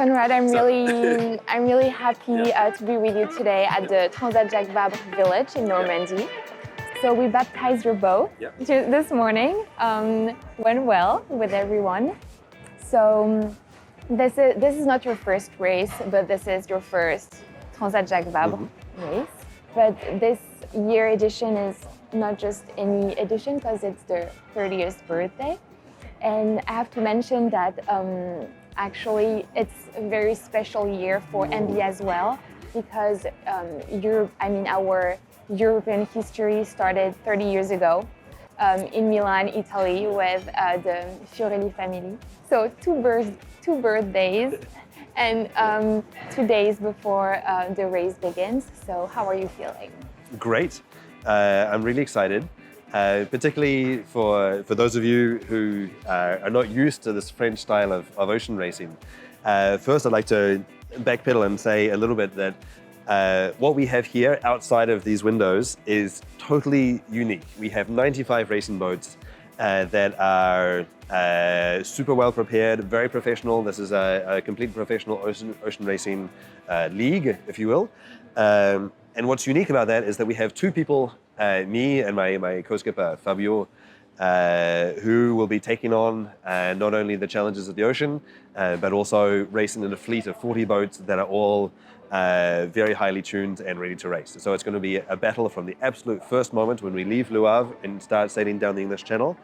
Conrad, I'm really happy to be with you today at the Transat Jacques Vabre village in Normandy. So we baptized your boat this morning. Went well with everyone. So this is not your first race, but this is your first Transat Jacques Vabre race. But this year edition is not just any edition because it's the 30th birthday. And I have to mention that actually it's a very special year for MB as well, because our European history started 30 years ago in Milan, Italy, with the Fiorelli family. So two birthdays and 2 days before the race begins. So how are you feeling? Great. I'm really excited. Particularly for those of you who are not used to this French style of ocean racing. First, I'd like to backpedal and say a little bit that what we have here outside of these windows is totally unique. We have 95 racing boats that are super well prepared, very professional. This is a complete professional ocean racing league, if you will. And what's unique about that is that we have two people, me and my co-skipper, Fabio, who will be taking on not only the challenges of the ocean, but also racing in a fleet of 40 boats that are all very highly tuned and ready to race. So it's going to be a battle from the absolute first moment when we leave Fleuve and start sailing down the English Channel.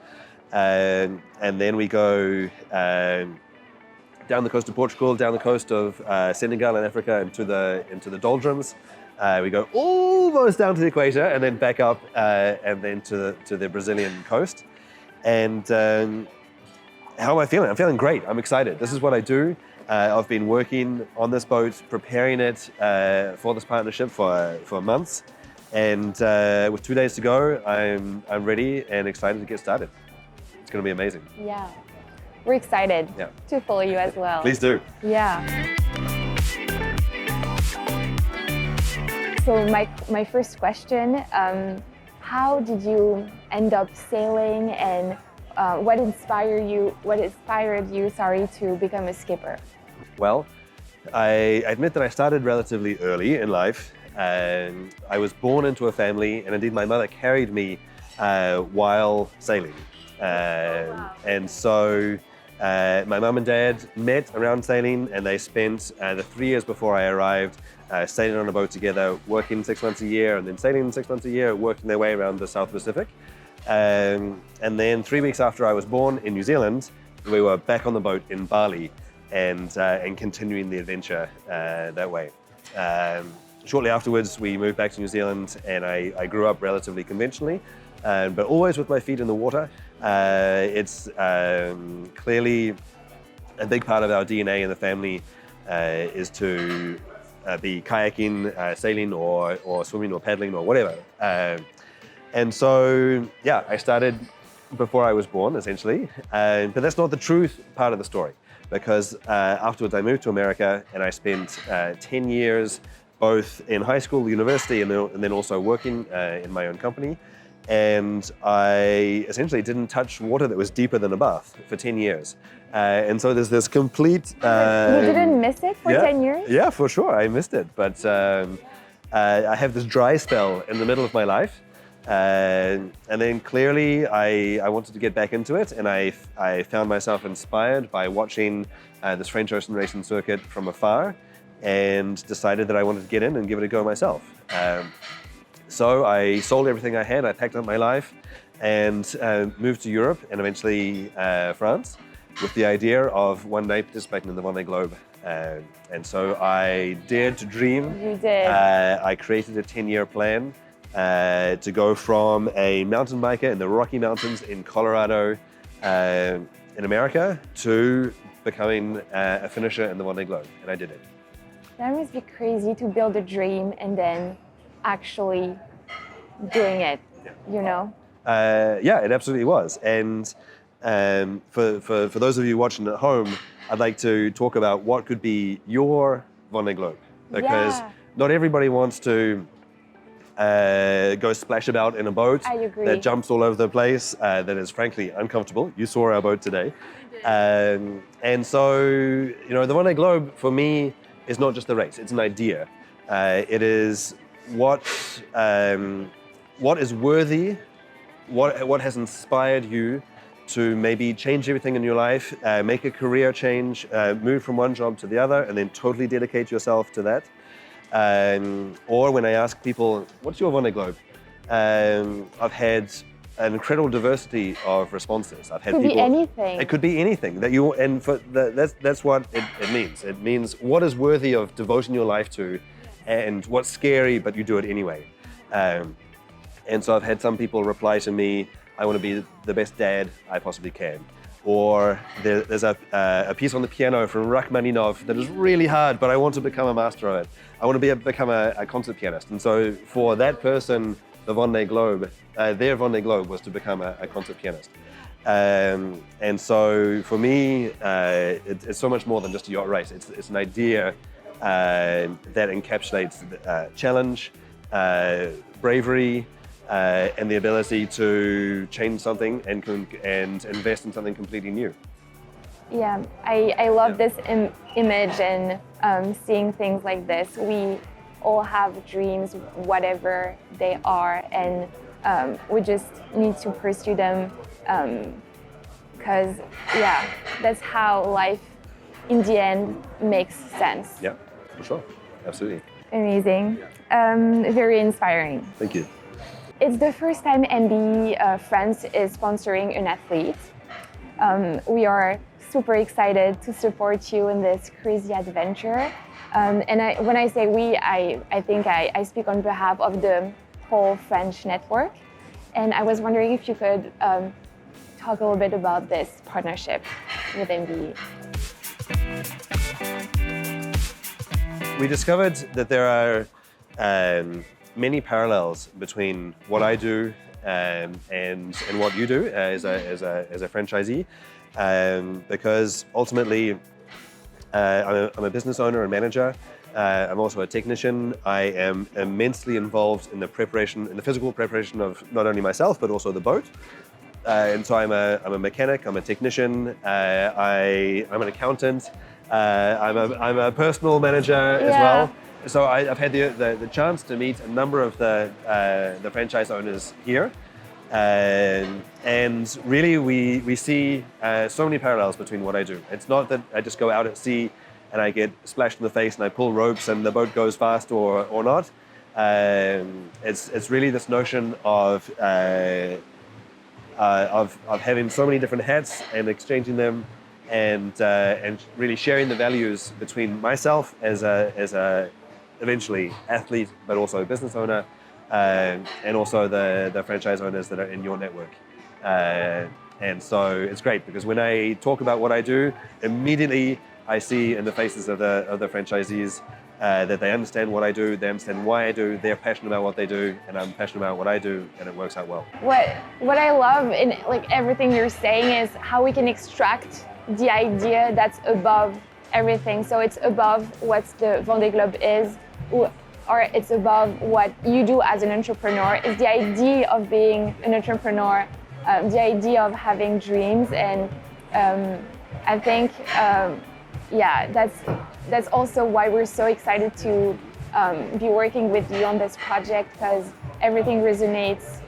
And then we go down the coast of Portugal, down the coast of Senegal and Africa into the doldrums. We go almost down to the equator and then back up and then to the Brazilian coast. And how am I feeling? I'm feeling great. I'm excited. This is what I do. I've been working on this boat, preparing it for this partnership for months. And with 2 days to go, I'm ready and excited to get started. It's going to be amazing. Yeah, we're excited to follow you as well. Please do. Yeah. So my first question, how did you end up sailing, and what inspired you to become a skipper? Well, I admit that I started relatively early in life. I was born into a family, and indeed my mother carried me while sailing. And so my mum and dad met around sailing, and they spent the 3 years before I arrived sailing on a boat together, working 6 months a year, and then sailing 6 months a year, working their way around the South Pacific. And then 3 weeks after I was born in New Zealand, we were back on the boat in Bali and continuing the adventure that way. Shortly afterwards, we moved back to New Zealand, and I grew up relatively conventionally, but always with my feet in the water. It's clearly a big part of our DNA in the family is to be kayaking, sailing, or swimming, or paddling, or whatever. And so, I started before I was born, essentially. But that's not the truth part of the story, because afterwards I moved to America, and I spent 10 years both in high school, university, and then also working in my own company. And I essentially didn't touch water that was deeper than a bath for 10 years. And so there's this complete... You didn't miss it for 10 years? Yeah, for sure, I missed it. But I have this dry spell in the middle of my life. And then clearly I wanted to get back into it, and I found myself inspired by watching this French ocean racing circuit from afar, and decided that I wanted to get in and give it a go myself. So I sold everything I had, I packed up my life, and moved to Europe and eventually France, with the idea of one day participating in the Vendée Globe. And so I dared to dream. You did. I created a 10-year plan to go from a mountain biker in the Rocky Mountains in Colorado in America to becoming a finisher in the Vendée Globe, and I did it. That must be crazy to build a dream and then actually doing it, you know? Yeah, it absolutely was. And for those of you watching at home, I'd like to talk about what could be your Vendée Globe, because not everybody wants to go splash about in a boat that jumps all over the place, that is frankly uncomfortable. You saw our boat today. And so, you know, the Vendée Globe for me is not just the race, it's an idea. It is what is worthy, what has inspired you to maybe change everything in your life, make a career change, move from one job to the other, and then totally dedicate yourself to that. Or when I ask people, what's your Vendée Globe? I've had an incredible diversity of responses. I've had Could people. be anything. It could be anything that you, and for that's what it means. It means what is worthy of devoting your life to, and what's scary, but you do it anyway. And so I've had some people reply to me, I want to be the best dad I possibly can. Or there's a piece on the piano from Rachmaninoff that is really hard, but I want to become a master of it. I want to become a concert pianist. And so for that person, the Vendée Globe, their Vendée Globe was to become a concert pianist. And so for me, it's so much more than just a yacht race. It's an idea that encapsulates challenge, bravery, and the ability to change something and invest in something completely new. Yeah, I love this image and seeing things like this. We all have dreams, whatever they are, and we just need to pursue them because, yeah, that's how life in the end makes sense. Yeah, for sure. Absolutely. Amazing. Very inspiring. Thank you. It's the first time NB France is sponsoring an athlete. We are super excited to support you in this crazy adventure. And when I say we, I think I speak on behalf of the whole French network. And I was wondering if you could talk a little bit about this partnership with NB. We discovered that there are many parallels between what I do and what you do as a franchisee, because ultimately I'm a business owner and manager. I'm also a technician. I am immensely involved in the physical preparation of not only myself but also the boat. And so I'm a mechanic. I'm a technician. I'm an accountant. I'm a personal manager as well. So I've had the chance to meet a number of the franchise owners here, and really we see so many parallels between what I do. It's not that I just go out at sea and I get splashed in the face and I pull ropes and the boat goes fast or not. It's really this notion of having so many different hats and exchanging them, and really sharing the values between myself as a eventually athlete, but also a business owner, and also the franchise owners that are in your network. And so it's great because when I talk about what I do, immediately I see in the faces of the franchisees that they understand what I do, they understand why I do, they're passionate about what they do, and I'm passionate about what I do, and it works out well. What I love in like everything you're saying is how we can extract the idea that's above everything. So it's above what the Vendée Globe is, or it's above what you do as an entrepreneur. It's the idea of being an entrepreneur, the idea of having dreams, and I think, that's also why we're so excited to be working with you on this project, because everything resonates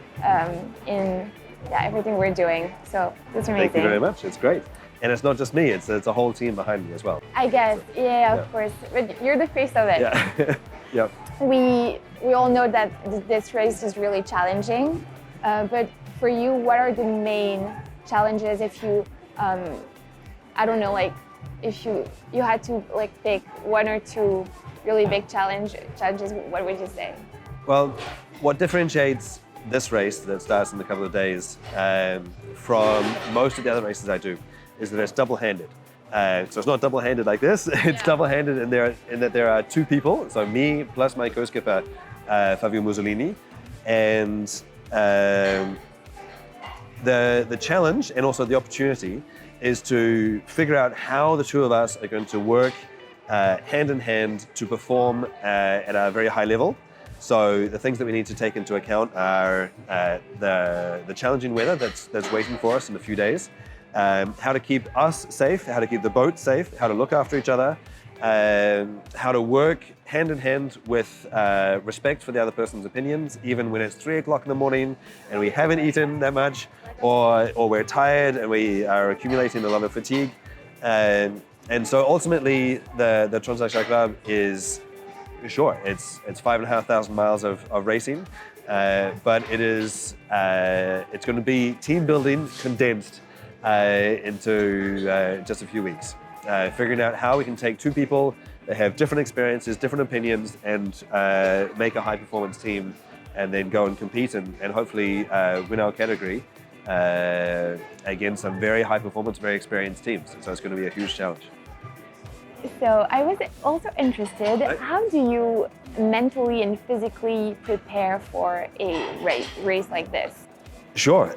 in everything we're doing. So it's amazing. Thank you very much. It's great. And it's not just me, it's a whole team behind me as well. I guess, of course. But you're the face of it. Yeah. Yep. We all know that this race is really challenging. But for you, what are the main challenges if you, I don't know, like if you had to like pick one or two really big challenges, what would you say? Well, what differentiates this race that starts in a couple of days from most of the other races I do is that it's double-handed. So it's not double-handed like this, it's double-handed in that there are two people, so me plus my co-skipper, Fabio Mussolini. And the challenge and also the opportunity is to figure out how the two of us are going to work hand in hand to perform at a very high level. So the things that we need to take into account are the challenging weather that's waiting for us in a few days. how to keep us safe, how to keep the boat safe, how to look after each other, how to work hand in hand with respect for the other person's opinions, even when it's 3 o'clock in the morning and we haven't eaten that much, or we're tired and we are accumulating a lot of fatigue. And so ultimately, the Transat Jacques Vabre is, sure, it's 5,500 miles of racing, but it's going to be team building condensed into just a few weeks. Figuring out how we can take two people that have different experiences, different opinions, and make a high-performance team, and then go and compete and hopefully win our category against some very high-performance, very experienced teams. So it's going to be a huge challenge. So I was also interested, how do you mentally and physically prepare for a race like this? Sure.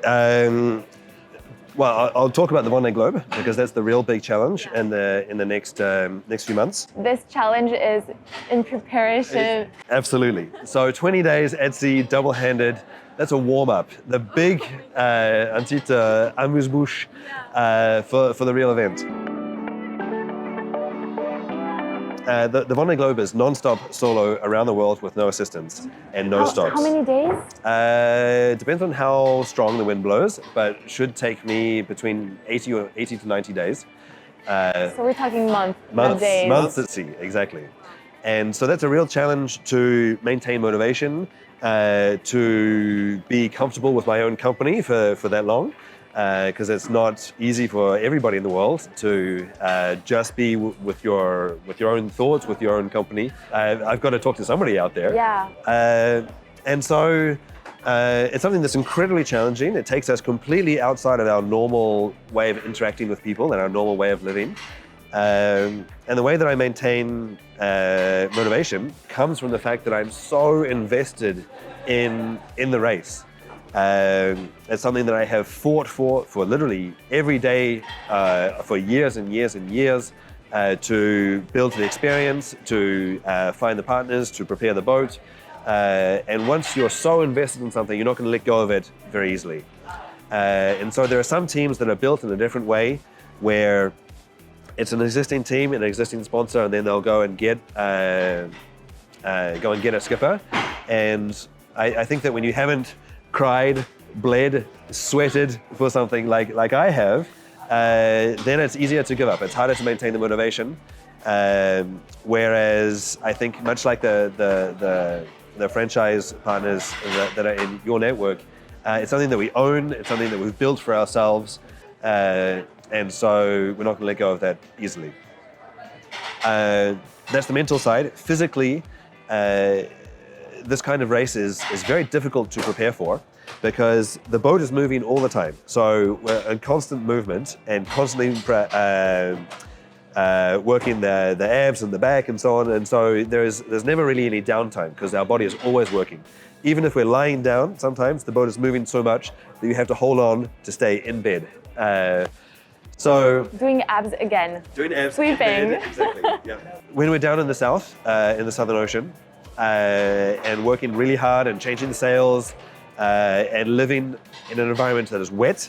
Well, I'll talk about the Vendée Globe because that's the real big challenge in the next few months. This challenge is in preparation. Absolutely. So 20 days at sea, double-handed. That's a warm-up. The big petite amuse-bouche for the real event. The Vendée Globe is non-stop solo around the world with no assistance and no stops. How many days? Depends on how strong the wind blows, but should take me between 80 to 90 days. So we're talking months, not days. Months at sea, exactly. And so that's a real challenge to maintain motivation, to be comfortable with my own company for that long. Because it's not easy for everybody in the world to just be with your own thoughts, with your own company. I've got to talk to somebody out there. Yeah. And so it's something that's incredibly challenging. It takes us completely outside of our normal way of interacting with people and our normal way of living. And the way that I maintain motivation comes from the fact that I'm so invested in the race. It's something that I have fought for literally every day for years and years and years to build the experience, to find the partners, to prepare the boat. And once you're so invested in something, you're not going to let go of it very easily. And so there are some teams that are built in a different way where it's an existing team, an existing sponsor, and then they'll go and get a skipper. And I think that when you haven't cried, bled, sweated for something like I have, then it's easier to give up. It's harder to maintain the motivation. Whereas I think much like the franchise partners that are in your network, it's something that we own, it's something that we've built for ourselves, and so we're not going to let go of that easily. That's the mental side. Physically, this kind of race is very difficult to prepare for because the boat is moving all the time. So we're in constant movement and constantly working the abs and the back and so on. And so there's never really any downtime because our body is always working. Even if we're lying down, sometimes the boat is moving so much that you have to hold on to stay in bed. So doing abs again. Doing abs. Sweeping. Exactly. Yeah. When we're down in the south, in the Southern Ocean, and working really hard and changing the sails and living in an environment that is wet,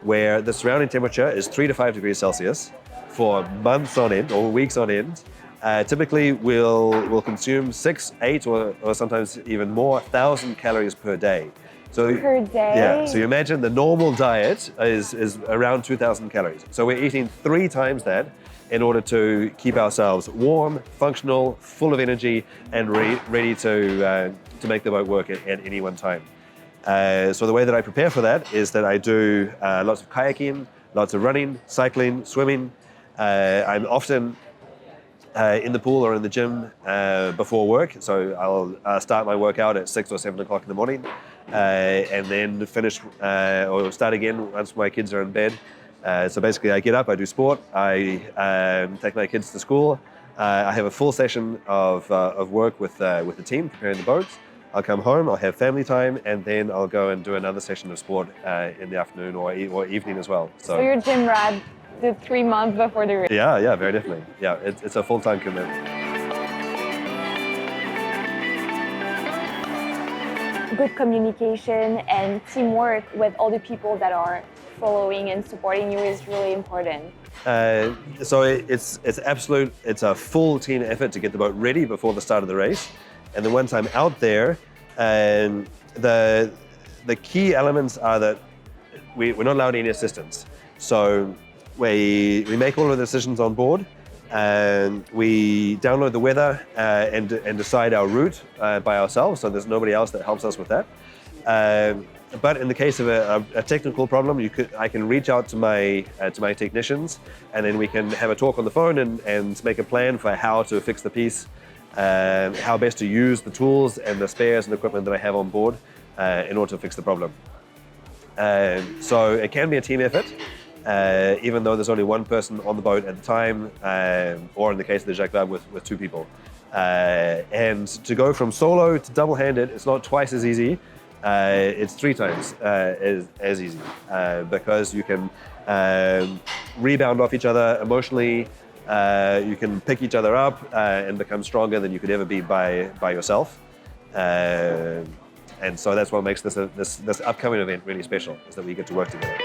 where the surrounding temperature is 3 to 5 degrees Celsius for months on end or weeks on end, typically we'll consume 6, 8, or sometimes even more 1,000 calories per day. So, per day? Yeah, so you imagine the normal diet is around 2,000 calories. So we're eating 3 times that in order to keep ourselves warm, functional, full of energy, and ready to make the boat work at any one time. So the way that I prepare for that is that I do lots of kayaking, lots of running, cycling, swimming. I'm often in the pool or in the gym before work, so I'll start my workout at 6 or 7 o'clock in the morning, and then finish or start again once my kids are in bed. So basically I get up, I do sport, I take my kids to school, I have a full session of work with the team preparing the boats. I'll come home, I'll have family time, and then I'll go and do another session of sport in the afternoon or evening as well. So you're gym rat the 3 months before the race? Yeah, very definitely. Yeah, it's a full-time commitment. Good communication and teamwork with all the people that are following and supporting you is really important. So it's a full team effort to get the boat ready before the start of the race. And then once I'm out there, the key elements are that we're not allowed any assistance. So we make all of the decisions on board, and we download the weather and decide our route by ourselves. So there's nobody else that helps us with that. But in the case of a technical problem, I can reach out to my technicians, and then we can have a talk on the phone and make a plan for how to fix the piece, how best to use the tools and the spares and equipment that I have on board in order to fix the problem. So it can be a team effort, even though there's only one person on the boat at the time, or in the case of the Jacques Vabre with two people. And to go from solo to double-handed, it's not twice as easy. It's 3 times as easy because you can rebound off each other emotionally. You can pick each other up and become stronger than you could ever be by yourself. And so that's what makes this upcoming event really special, is that we get to work together.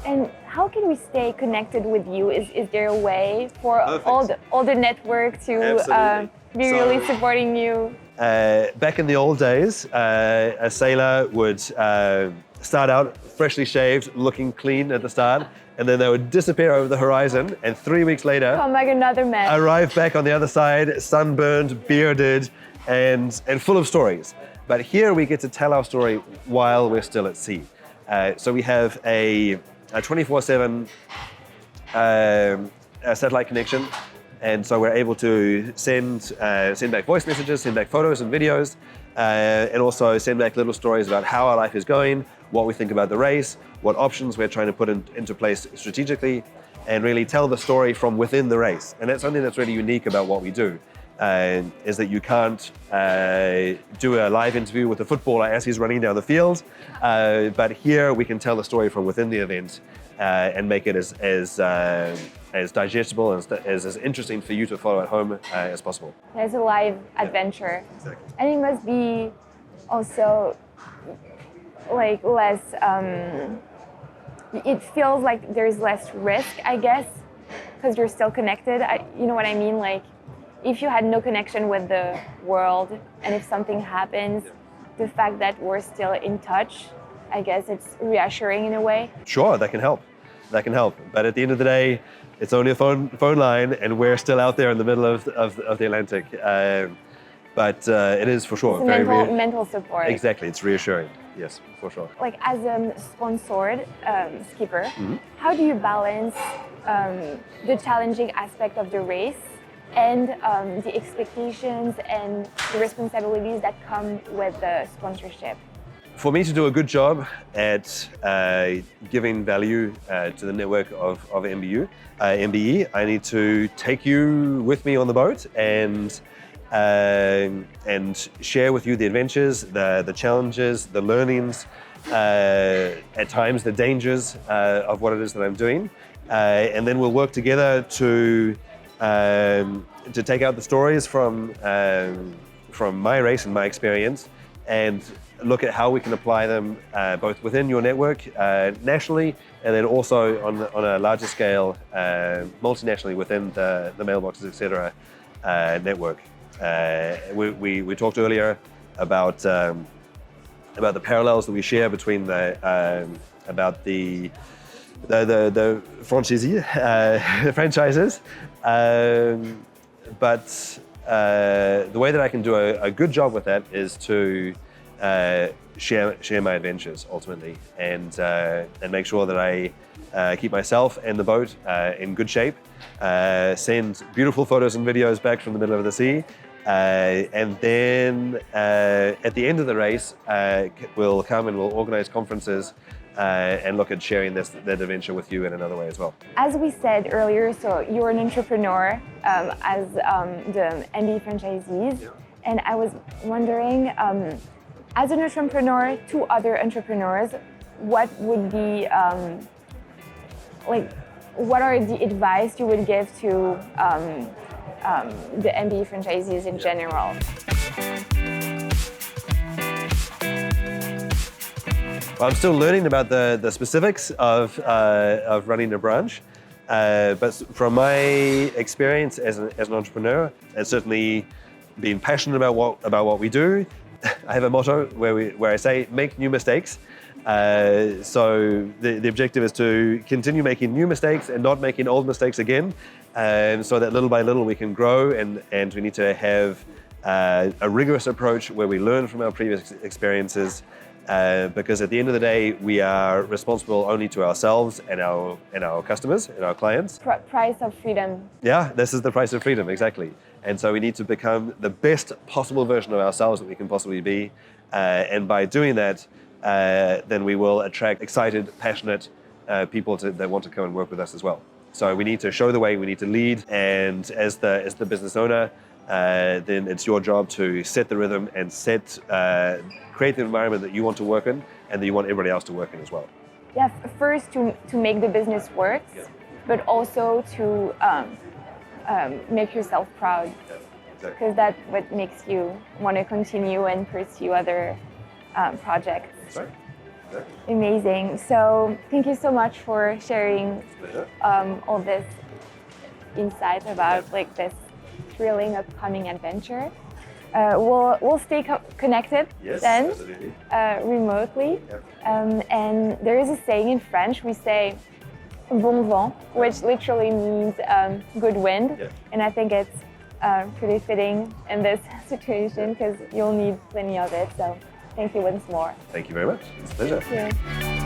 And how can we stay connected with you? Is there a way for all the network to be really supporting you? Back in the old days, a sailor would start out freshly shaved, looking clean at the start, and then they would disappear over the horizon, and 3 weeks later, come back another man. Arrive back on the other side, sunburned, bearded, and full of stories. But here we get to tell our story while we're still at sea. So we have a 24/7 satellite connection, and so we're able to send back voice messages, send back photos and videos, and also send back little stories about how our life is going, what we think about the race, what options we're trying to put into place strategically, and really tell the story from within the race. And that's something that's really unique about what we do, is that you can't do a live interview with a footballer as he's running down the field, but here we can tell the story from within the event and make it as digestible, as interesting for you to follow at home as possible. There's a live adventure. Exactly. And it must be also like less, it feels like there's less risk, I guess, because you're still connected. You know what I mean? Like, if you had no connection with the world, and if something happens, the fact that we're still in touch, I guess it's reassuring in a way. Sure, that can help. That can help. But at the end of the day, it's only a phone line, and we're still out there in the middle of the Atlantic. But it is for sure it's mental support. Exactly, it's reassuring. Yes, for sure. Like, as a sponsored skipper, how do you balance the challenging aspect of the race and the expectations and the responsibilities that come with the sponsorship? For me to do a good job at giving value to the network of MBE, I need to take you with me on the boat and share with you the adventures, the challenges, the learnings, at times the dangers of what it is that I'm doing, and then we'll work together to take out the stories from my race and my experience, and look at how we can apply them both within your network nationally, and then also on a larger scale multinationally within the mailboxes, etc. Network. We talked earlier about the parallels that we share between the franchisee franchises, but the way that I can do a good job with that is to share my adventures ultimately, and make sure that I keep myself and the boat in good shape, send beautiful photos and videos back from the middle of the sea, and then at the end of the race we'll come and we'll organize conferences and look at sharing that adventure with you in another way as well. As we said earlier, so you're an entrepreneur as the MBE franchisees, and I was wondering, as an entrepreneur to other entrepreneurs, what would be what are the advice you would give to the MBE franchisees in general? Well, I'm still learning about the specifics of running a branch. But from my experience as an entrepreneur, and certainly being passionate about what we do, I have a motto where I say, make new mistakes. So the objective is to continue making new mistakes and not making old mistakes again. So that little by little we can grow, and we need to have a rigorous approach where we learn from our previous experiences. Because at the end of the day, we are responsible only to ourselves and our customers and our clients. Price of freedom. Yeah, this is the price of freedom, exactly. And so we need to become the best possible version of ourselves that we can possibly be. And by doing that, then we will attract excited, passionate people that want to come and work with us as well. So we need to show the way, we need to lead, and as the business owner, then it's your job to set the rhythm and create the environment that you want to work in and that you want everybody else to work in as well. Yeah, first to make the business work, but also to make yourself proud, because that's what makes you want to continue and pursue other projects. Sorry. Amazing. So thank you so much for sharing all this insight about like this thrilling upcoming adventure. We'll stay connected then remotely. And there is a saying in French, we say bon vent, which literally means good wind. And I think it's pretty fitting in this situation because you'll need plenty of it. So thank you once more. Thank you very much. It's a pleasure. Thank you.